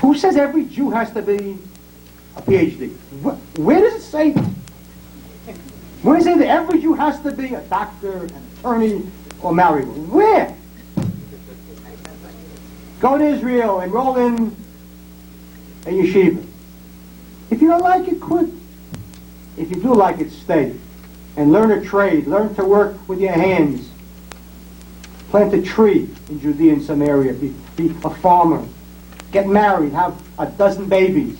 Who says every Jew has to be a PhD? Where does it say that? Where does it say that every Jew has to be a doctor, an attorney, or married? Where? Go to Israel, enroll in a yeshiva. If you don't like it, quit. If you do like it, stay. And learn a trade. Learn to work with your hands. Plant a tree in Judea and Samaria. Be a farmer. Get married. Have a dozen babies.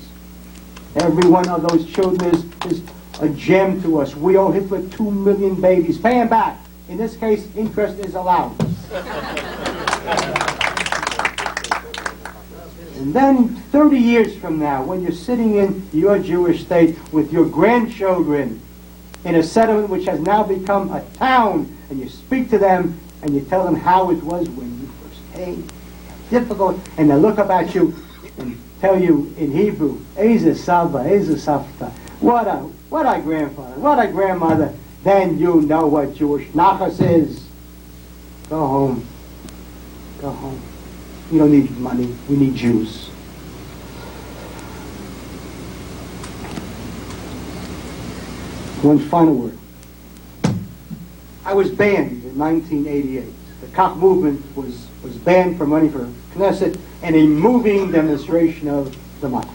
Every one of those children is a gem to us. We owe Hitler 2 million babies. Pay him back. In this case, interest is allowed. And then 30 years from now, when you're sitting in your Jewish state with your grandchildren in a settlement which has now become a town, and you speak to them and you tell them how it was when you first came, difficult, and they look up at you and tell you in Hebrew, Eze Saba, Eze Safta, what a grandfather, what a grandmother, then you know what Jewish nachas is. Go home. Go home. We don't need money. We need Jews. One final word. I was banned in 1988. The Kach movement was banned from running for Knesset and a moving demonstration of democracy.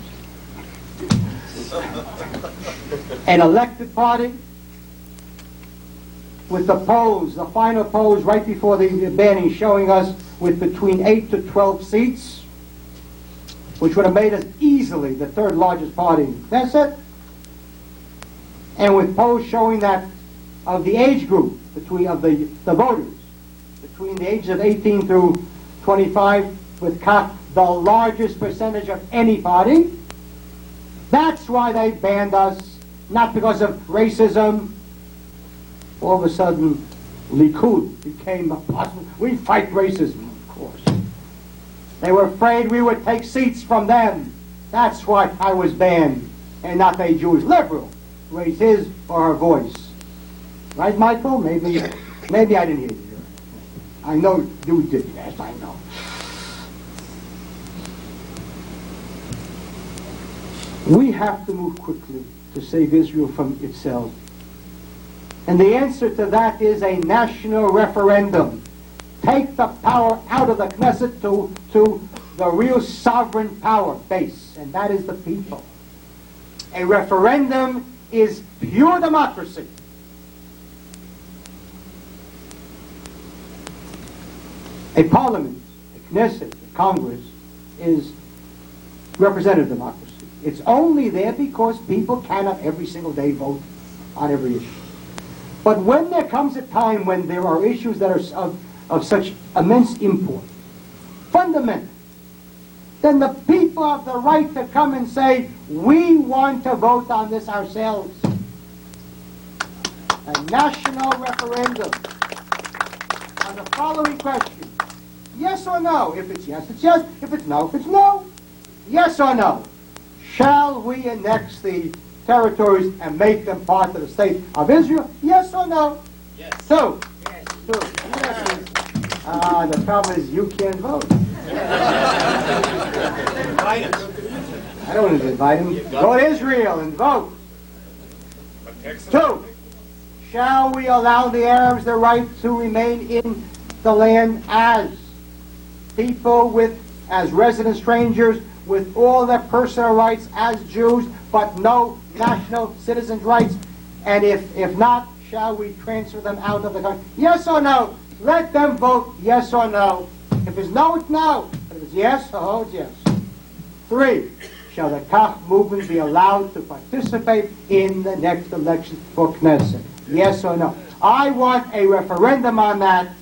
An elected party with the polls, the final polls right before the banning showing us with between 8 to 12 seats, which would have made us easily the third largest party in Knesset, and with polls showing that of the age group of the voters between the ages of 18 through 25, with Kach the largest percentage of any party. That's why they banned us, not because of racism. All of a sudden, Likud became a possible. We fight racism, of course. They were afraid we would take seats from them. That's why I was banned, and not a Jewish liberal raise his or her voice. Right, Michael? Maybe I didn't hear you. I know you did. Yes, I know. We have to move quickly to save Israel from itself. And the answer to that is a national referendum. Take the power out of the Knesset to the real sovereign power base, and that is the people. A referendum is pure democracy. A parliament, a Knesset, a Congress, is representative democracy. It's only there because people cannot every single day vote on every issue. But when there comes a time when there are issues that are of such immense import, fundamental, then the people have the right to come and say, we want to vote on this ourselves. A national referendum on the following question. Yes or no? If it's yes, it's yes. If it's no, it's no. Yes or no? Shall we annex the territories and make them part of the state of Israel? Yes or no? Yes. Two. Yes. Two. Yes. The problem is you can't vote. Invite him. I don't want to invite him. Go to Israel and vote. Two. Shall we allow the Arabs the right to remain in the land as people as resident strangers with all their personal rights as Jews, but no national citizens' rights? And if not, shall we transfer them out of the country? Yes or no? Let them vote yes or no. If it's no, it's no. If it's yes, it's yes. 3. Shall the Kach movement be allowed to participate in the next election for Knesset? Yes or no? I want a referendum on that,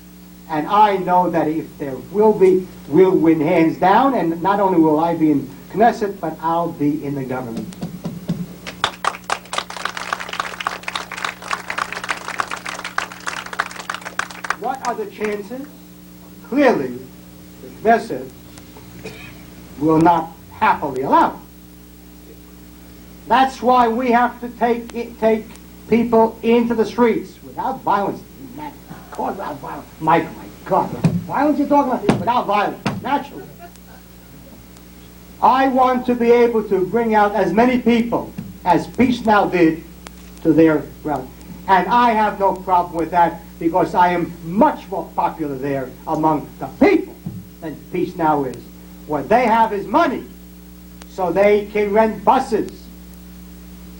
and I know that if there will be, we'll win hands down, and not only will I be in Knesset, but I'll be in the government. What are the chances? Clearly, the Knesset will not happily allow it. That's why we have to take people into the streets without violence. Without violence. My God, violence you're talking about? Without violence, naturally. I want to be able to bring out as many people as Peace Now did to their rally. And I have no problem with that because I am much more popular there among the people than Peace Now is. What they have is money, so they can rent buses.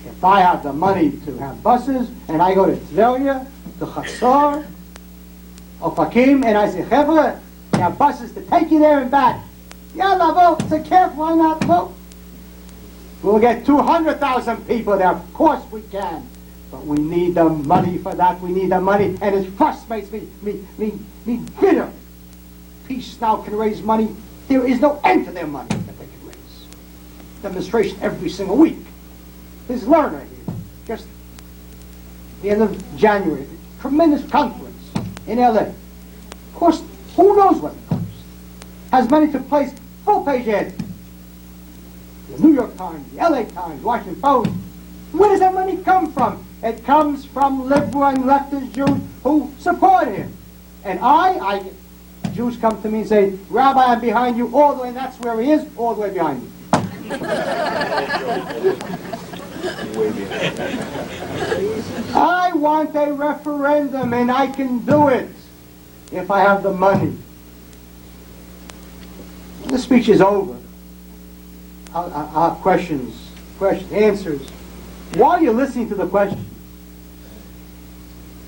If I have the money to have buses, and I go to Tveria, to Chatzor, Ofakim, and I say, Chevra, you have buses to take you there and back. Yalla, vote. Say, careful, why not vote? We'll get 200,000 people there. Of course we can. But we need the money for that. We need the money. And it frustrates me bitter. Peace Now can raise money. There is no end to their money that they can raise. Demonstration every single week. There's Lerner here. Just the end of January. Tremendous conference in LA. Of course, who knows what it costs? Has money to place full-page ads. The New York Times, the LA Times, Washington Post. Where does that money come from? It comes from liberal and leftist Jews who support him. And Jews come to me and say, Rabbi, I'm behind you all the way, and that's where he is, all the way behind you. I want a referendum, and I can do it if I have the money. The speech is over. I'll have questions, answers. While you're listening to the question,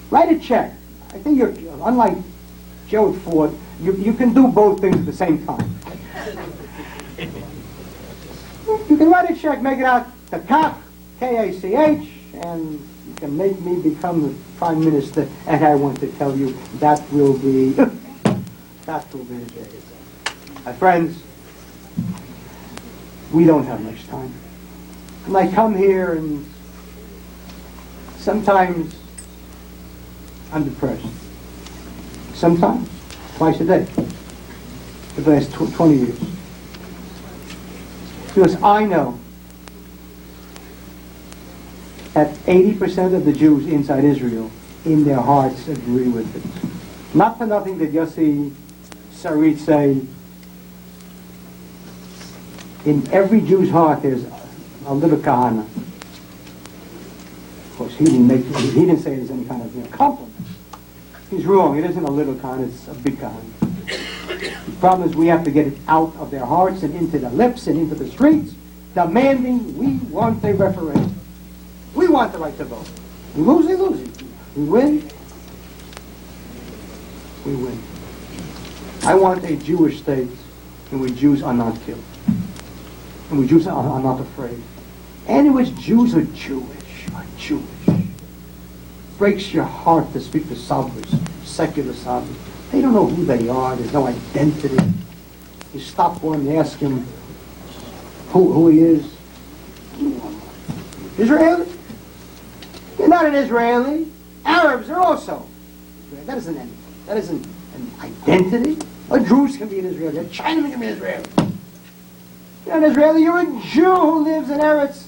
write a check. I think you're, unlike Gerald Ford, you can do both things at the same time. You can write a check, make it out to Kach, K-A-C-H, and you can make me become the Prime Minister, and I want to tell you that will be the day. My friends, we don't have much time. And I come here and sometimes I'm depressed. Sometimes, twice a day, for the last 20 years. Because I know that 80% of the Jews inside Israel, in their hearts, agree with it. Not for nothing did Yossi Sarit say, in every Jew's heart there's a little Kahane. Of course, he didn't say it as any kind of compliment. He's wrong. It isn't a little Kahane, it's a big Kahane. The problem is we have to get it out of their hearts and into their lips and into the streets, demanding we want a referendum. We want the right to vote. We lose, they lose it. We win. We win. I want a Jewish state in which Jews are not killed. In which Jews are not afraid. And in which Jews are Jewish. Breaks your heart to speak to Sabras, secular Sabras. They don't know who they are. There's no identity. You stop one and ask him who he is. Israeli? You're not an Israeli. Arabs are also. That isn't anything. That isn't an identity. A Druze can be an Israeli. A Chinaman can be an Israeli. You're an Israeli. You're a Jew who lives in Eretz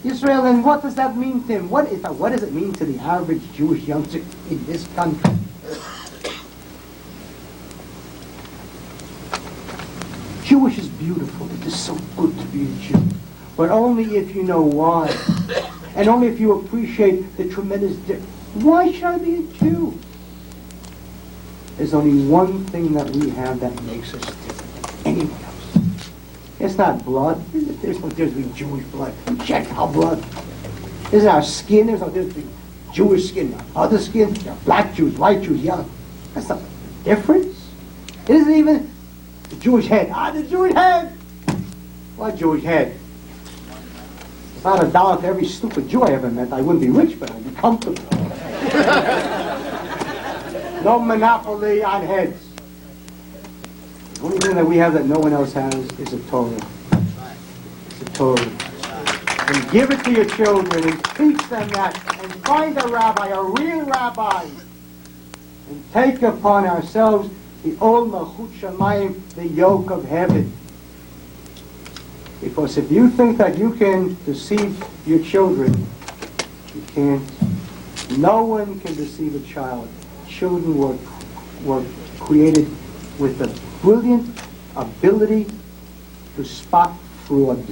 Israel. And what does that mean to him? What does it mean to the average Jewish youngster in this country? Jewish is beautiful. It is so good to be a Jew. But only if you know why. And only if you appreciate the tremendous difference. Why should I be a Jew? There's only one thing that we have that makes us different than anyone else. It's not blood. There's no difference between Jewish blood and Gentile blood. There's our skin. There's no difference between Jewish skin and other skin. There are black Jews, white Jews, yellow. That's not the difference. It isn't even the Jewish head. The Jewish head. What Jewish head? If I had $1 for every stupid Jew I ever met, I wouldn't be rich, but I'd be comfortable. No monopoly on heads. The only thing that we have that no one else has is a Torah. It's a Torah. And give it to your children and teach them that and find a rabbi, a real rabbi, and take upon ourselves the old Malchut Shamayim, the yoke of heaven. Because if you think that you can deceive your children, you can't. No one can deceive a child. Children were created with the brilliant ability to spot fraud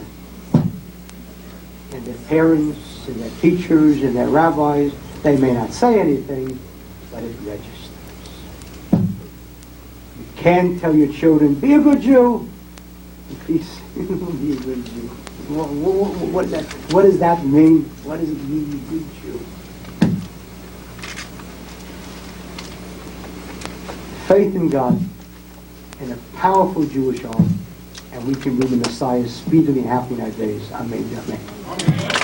in their parents, in their teachers, in their rabbis. They may not say anything, but it registers. You can't tell your children, be a good Jew. Please, be a good Jew. What does that mean? What does it mean, be a good Jew? Faith in God and a powerful Jewish army, and we can bring the Messiah speedily happy in our days. Amen. Amen.